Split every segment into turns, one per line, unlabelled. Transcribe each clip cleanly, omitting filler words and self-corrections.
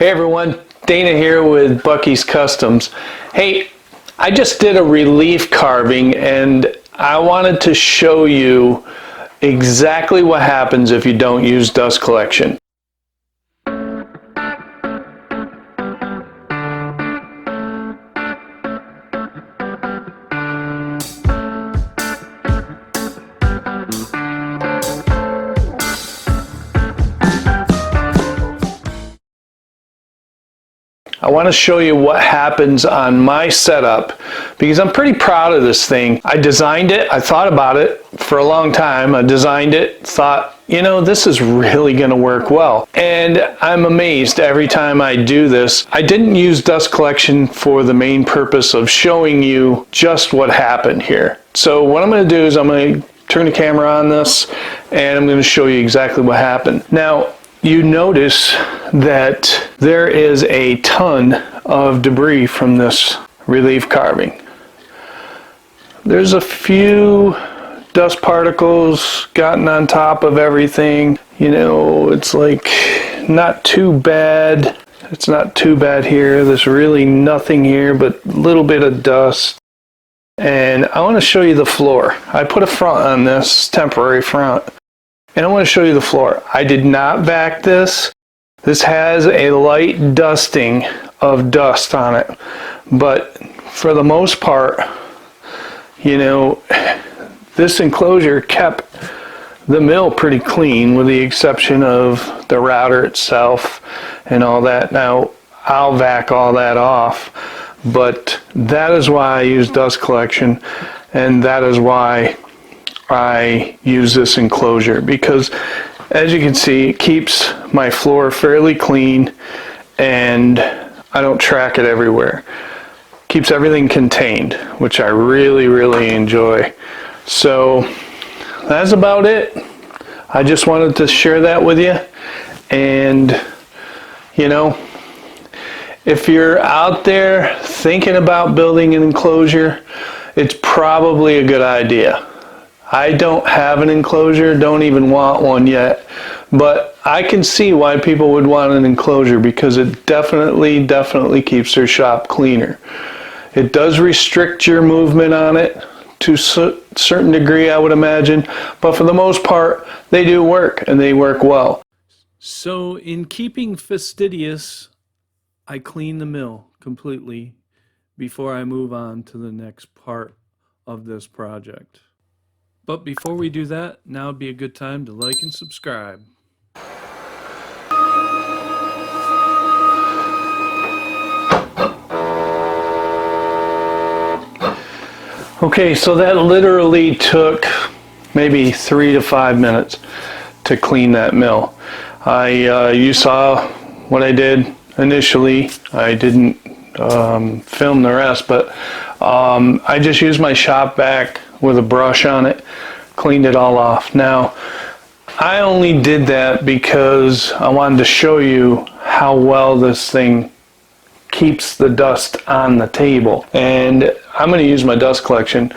Hey everyone, Dana here with Bucky's Customs. Hey, I just did a relief carving and I wanted to show you exactly what happens if you don't use dust collection. I want to show you what happens on my setup because I'm pretty proud of this thing. I designed it, I thought about it for a long time. I designed it, thought, you know, this is really going to work well. And I'm amazed every time I do this. I didn't use dust collection for the main purpose of showing you just what happened here. So what I'm going to do is I'm going to turn the camera on this and I'm going to show you exactly what happened. Now, you notice that there is a ton of debris from this relief carving. There's a few dust particles gotten on top of everything. You know, it's like not too bad. It's not too bad here. There's really nothing here but a little bit of dust. And I want to show you the floor. I put a front on this, temporary front. And I want to show you the floor. I did not vac this. This has a light dusting of dust on it. But for the most part, you know, this enclosure kept the mill pretty clean with the exception of the router itself and all that. Now, I'll vac all that off. But that is why I use dust collection, and that is why I use this enclosure, because as you can see, it keeps my floor fairly clean and I don't track it everywhere. Keeps everything contained, which I really enjoy. So that's about it. I just wanted to share that with you. And you know, if you're out there thinking about building an enclosure, it's probably a good idea. I don't have an enclosure, don't even want one yet, but I can see why people would want an enclosure because it definitely keeps their shop cleaner. It does restrict your movement on it to a certain degree, I would imagine, but for the most part, they do work and they work well. So in keeping fastidious, I clean the mill completely before I move on to the next part of this project. But before we do that, now would be a good time to like and subscribe. Okay, so that literally took maybe 3 to 5 minutes to clean that mill. You saw what I did initially. I didn't film the rest, but I just used my shop vac with a brush on it, cleaned it all off. Now, I only did that because I wanted to show you how well this thing keeps the dust on the table. And I'm going to use my dust collection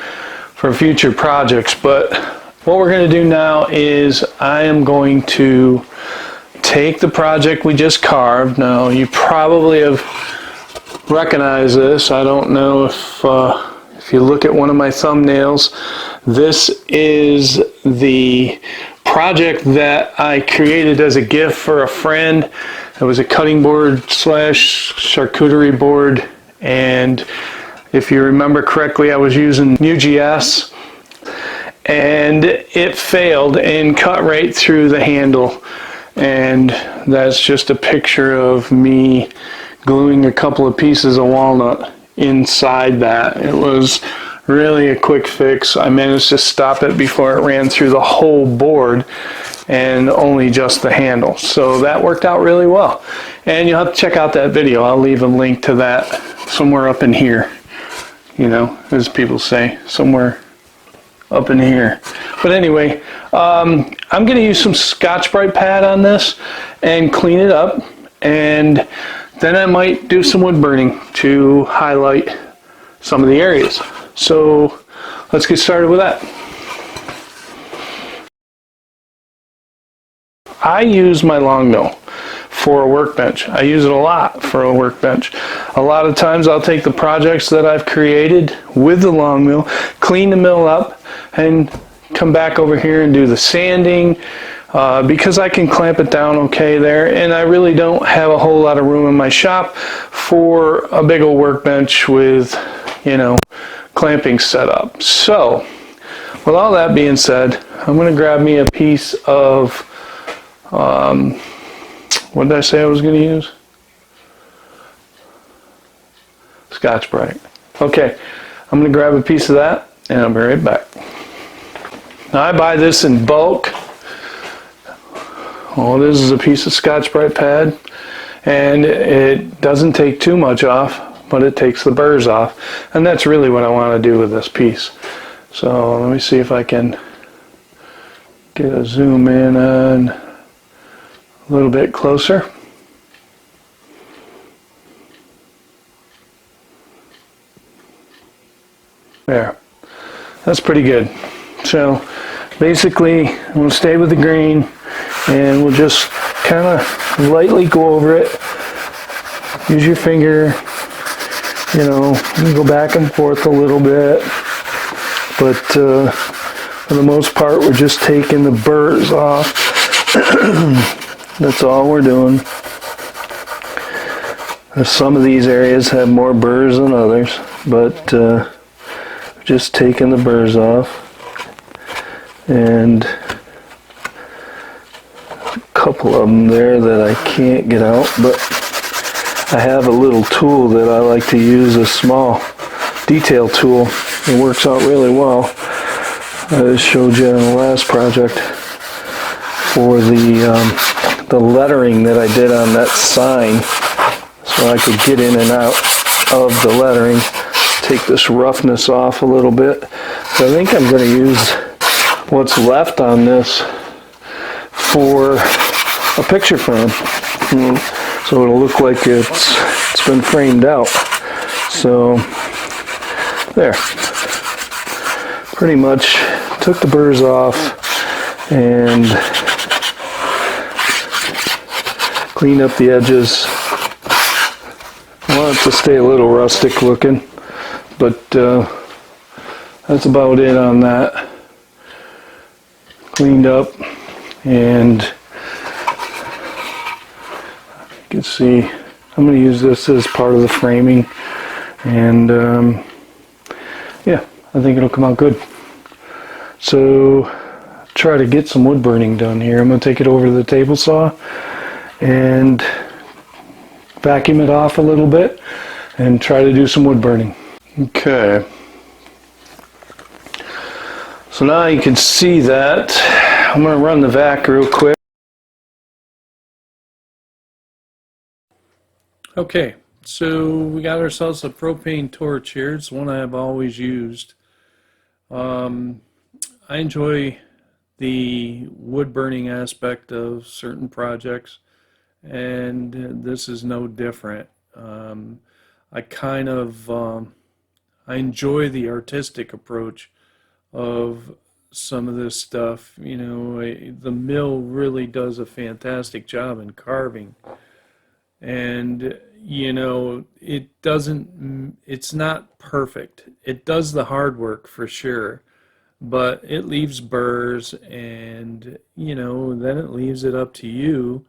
for future projects, but what we're going to do now is I am going to take the project we just carved. Now, you probably have recognized this. I don't know if you look at one of my thumbnails, this is the project that I created as a gift for a friend. It was a cutting board / charcuterie board, and if you remember correctly, I was using UGS and it failed and cut right through the handle, and that's just a picture of me gluing a couple of pieces of walnut inside that. It was really a quick fix. I managed to stop it before it ran through the whole board and only just the handle. So that worked out really well. And you'll have to check out that video. I'll leave a link to that somewhere up in here. You know, as people say, somewhere up in here. But anyway, I'm going to use some Scotch-Brite pad on this and clean it up. And then I might do some wood burning to highlight some of the areas. So let's get started with that. I use my LongMill for a workbench. I use it a lot for a workbench. A lot of times I'll take the projects that I've created with the LongMill, clean the mill up, and come back over here and do the sanding, because I can clamp it down okay there, and I really don't have a whole lot of room in my shop for a big old workbench with, you know, clamping set up. So with all that being said, I'm going to grab me a piece of, what did I say I was going to use? Scotch-Brite. Okay, I'm going to grab a piece of that, and I'll be right back. Now I buy this in bulk. All it is a piece of Scotch-Brite pad, and it doesn't take too much off, but it takes the burrs off, and that's really what I want to do with this piece. So let me see if I can get a zoom in on a little bit closer. There, that's pretty good. So basically I'm going to stay with the grain, and we'll just kind of lightly go over it. Use your finger, you know, you can go back and forth a little bit, but for the most part we're just taking the burrs off. That's all we're doing. Some of these areas have more burrs than others, but just taking the burrs off, and a couple of them there that I can't get out, but I have a little tool that I like to use, a small detail tool. It works out really well. I just showed you on the last project for the lettering that I did on that sign, so I could get in and out of the lettering. Take this roughness off a little bit. So I think I'm going to use what's left on this for a picture frame. So it'll look like it's been framed out. So there. Pretty much took the burrs off and cleaned up the edges. I want it to stay a little rustic looking, but that's about it on that. Cleaned up, and you can see I'm going to use this as part of the framing, and yeah, I think it'll come out good. So try to get some wood burning done here. I'm going to take it over to the table saw and vacuum it off a little bit and try to do some wood burning. Okay, so now you can see that. I'm going to run the vac real quick. Okay, so we got ourselves a propane torch here. It's one I've always used. I enjoy the wood burning aspect of certain projects, and this is no different. I kind of I enjoy the artistic approach of some of this stuff. You know, the mill really does a fantastic job in carving, and you know, it's not perfect. It does the hard work for sure, but it leaves burrs, and you know, then it leaves it up to you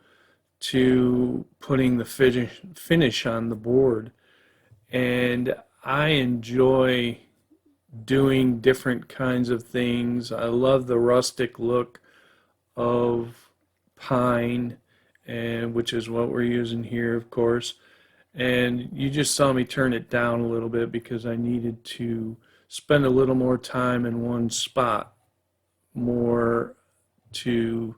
to putting the finish on the board. And I enjoy doing different kinds of things. I love the rustic look of pine, and which is what we're using here, of course. And you just saw me turn it down a little bit because I needed to spend a little more time in one spot, more to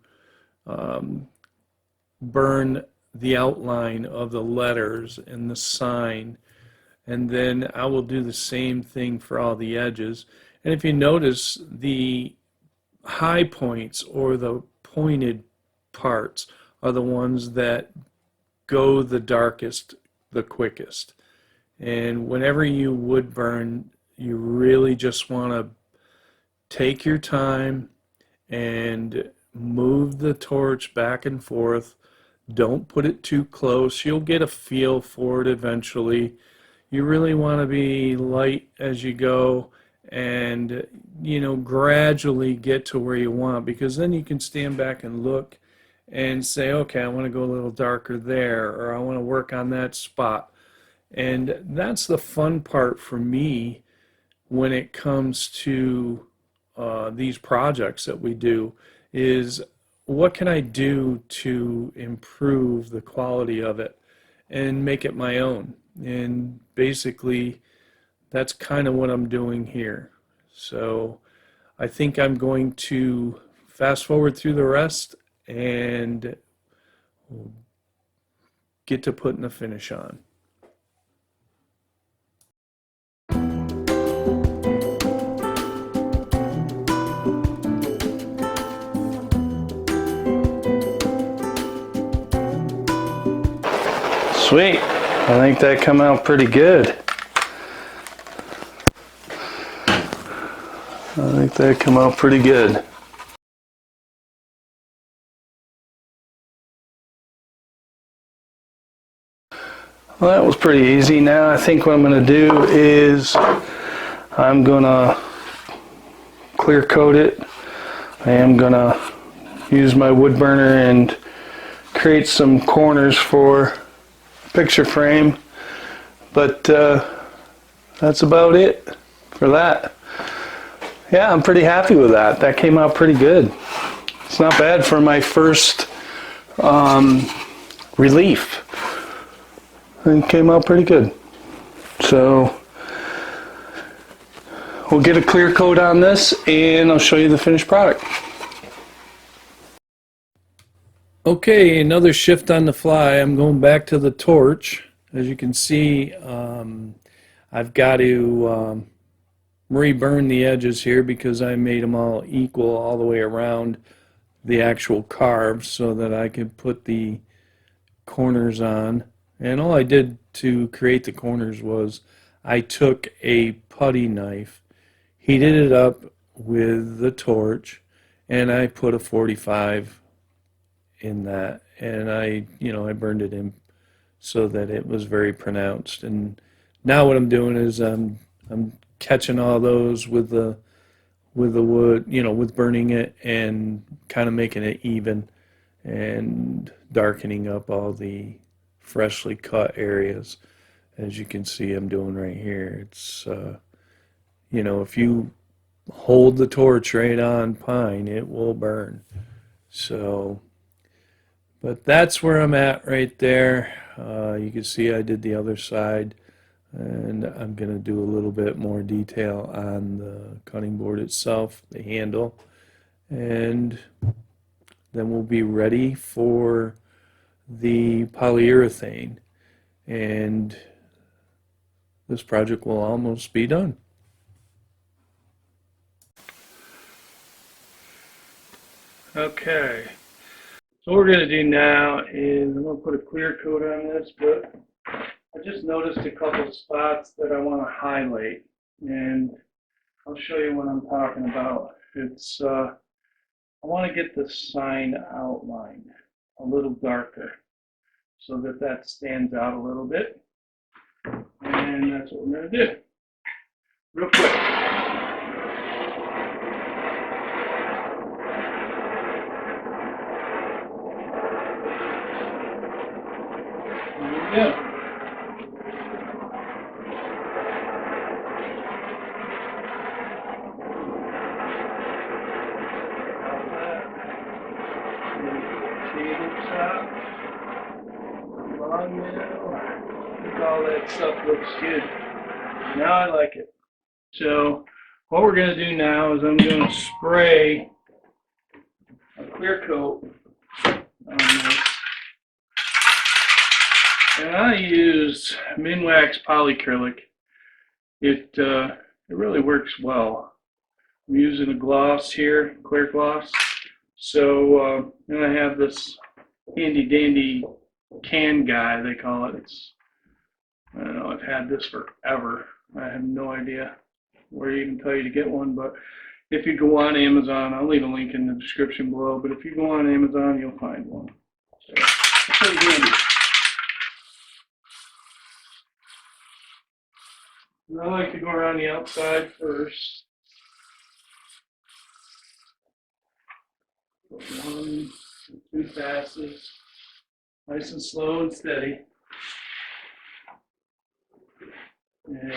burn the outline of the letters and the sign. And then I will do the same thing for all the edges. And if you notice, the high points or the pointed parts are the ones that go the darkest the quickest. And whenever you wood burn, you really just want to take your time and move the torch back and forth Don't put it too close. You'll get a feel for it eventually. You really want to be light as you go and, gradually get to where you want, because then you can stand back and look and say, okay, I want to go a little darker there, or I want to work on that spot. And that's the fun part for me when it comes to these projects that we do, is what can I do to improve the quality of it and make it my own. And basically, that's kind of what I'm doing here. So I think I'm going to fast forward through the rest and get to putting the finish on. Sweet. I think that come out pretty good. I think that come out pretty good. Well, that was pretty easy. Now I think what I'm going to do is I'm going to clear coat it. I am going to use my wood burner and create some corners for picture frame, but that's about it for that. Yeah, I'm pretty happy with that. That came out pretty good. It's not bad for my first relief. It came out pretty good. So we'll get a clear coat on this and I'll show you the finished product. Okay, another shift on the fly. I'm going back to the torch. As you can see, I've got to reburn the edges here because I made them all equal all the way around the actual carve so that I could put the corners on. And all I did to create the corners was I took a putty knife, heated it up with the torch, and I put a 45 in that, and I burned it in so that it was very pronounced. And now what I'm doing is I'm catching all those with the wood, with burning it and kind of making it even and darkening up all the freshly cut areas. As you can see, I'm doing right here. It's if you hold the torch right on pine, it will burn. So but that's where I'm at right there. You can see I did the other side, and I'm going to do a little bit more detail on the cutting board itself, the handle, and then we'll be ready for the polyurethane, and this project will almost be done. Okay. So what we're going to do now is I'm going to put a clear coat on this, but I just noticed a couple spots that I want to highlight, and I'll show you what I'm talking about. It's I want to get the sign outline a little darker so that that stands out a little bit, and that's what we're going to do real quick. Yeah. Tabletop, LongMill, I think all that stuff looks good. Now I like it. So what we're going to do now is I'm going to spray a clear coat on this. And I use Minwax polyacrylic. It really works well. I'm using a gloss here, clear gloss. So and I have this handy dandy can guy, they call it. I don't know, I've had this forever. I have no idea where you can tell you to get one, but if you go on Amazon, I'll leave a link in the description below, but if you go on Amazon, you'll find one. So, pretty handy. And I like to go around the outside first. One, two passes. Nice and slow and steady. And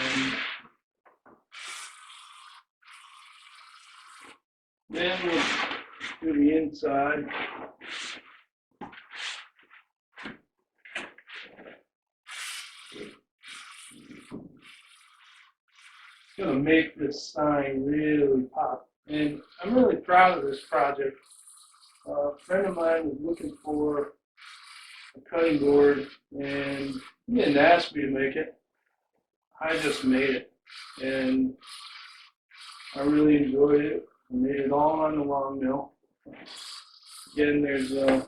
then we'll do the inside. It's going to make this sign really pop. And I'm really proud of this project. A friend of mine was looking for a cutting board, and he didn't ask me to make it. I just made it, and I really enjoyed it. I made it all on the LongMill. Again, there's a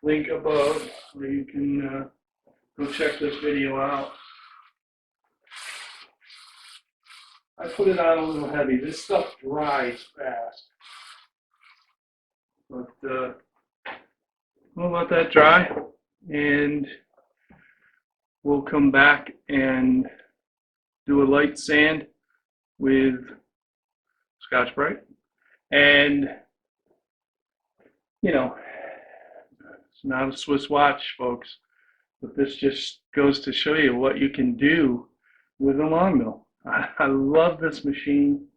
link above where you can go check this video out. I put it on a little heavy. This stuff dries fast. But we'll let that dry, and we'll come back and do a light sand with Scotch-Brite. And, you know, it's not a Swiss watch, folks, but this just goes to show you what you can do with a LongMill. I love this machine.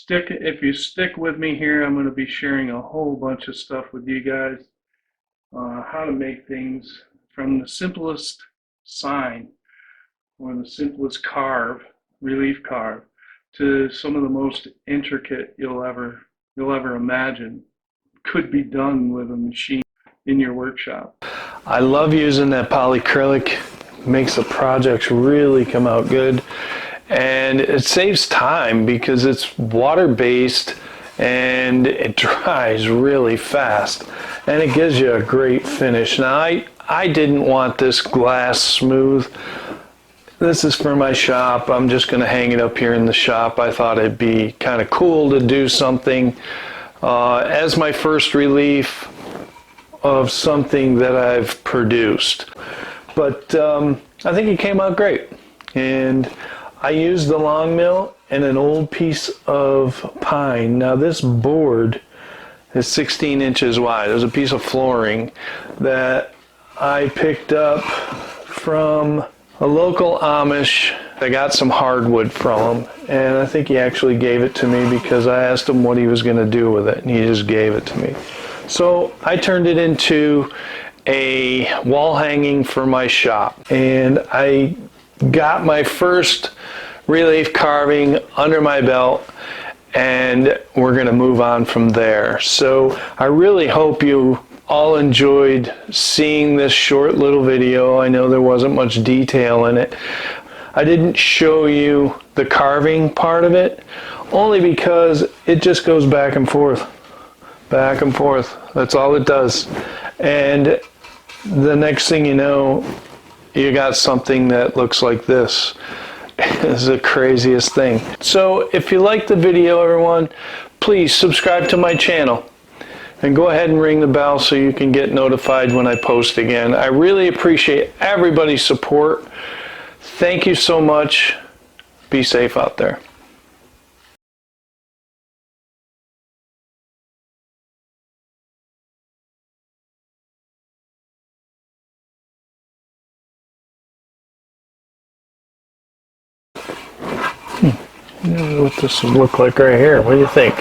If you stick with me here, I'm going to be sharing a whole bunch of stuff with you guys. How to make things from the simplest sign or the simplest carve, relief carve, to some of the most intricate you'll ever imagine could be done with a machine in your workshop. I love using that polyacrylic. Makes the projects really come out good. And it saves time because it's water-based and it dries really fast, and it gives you a great finish. Now, I didn't want this glass smooth. This is for my shop. I'm just going to hang it up here in the shop. I thought it'd be kind of cool to do something as my first relief of something that I've produced. But I think it came out great. And I used the LongMill and an old piece of pine. Now this board is 16 inches wide. There's a piece of flooring that I picked up from a local Amish. I got some hardwood from him, and I think he actually gave it to me because I asked him what he was going to do with it, and he just gave it to me. So I turned it into a wall hanging for my shop, and I got my first relief carving under my belt, and we're going to move on from there. So I really hope you all enjoyed seeing this short little video. I know there wasn't much detail in it. I didn't show you the carving part of it only because it just goes back and forth. Back and forth. That's all it does. And the next thing you know, you got something that looks like this. It's the craziest thing. So if you like the video, everyone, please subscribe to my channel and go ahead and ring the bell so you can get notified when I post again. I really appreciate everybody's support. Thank you so much. Be safe out there. What this would look like right here. What do you think?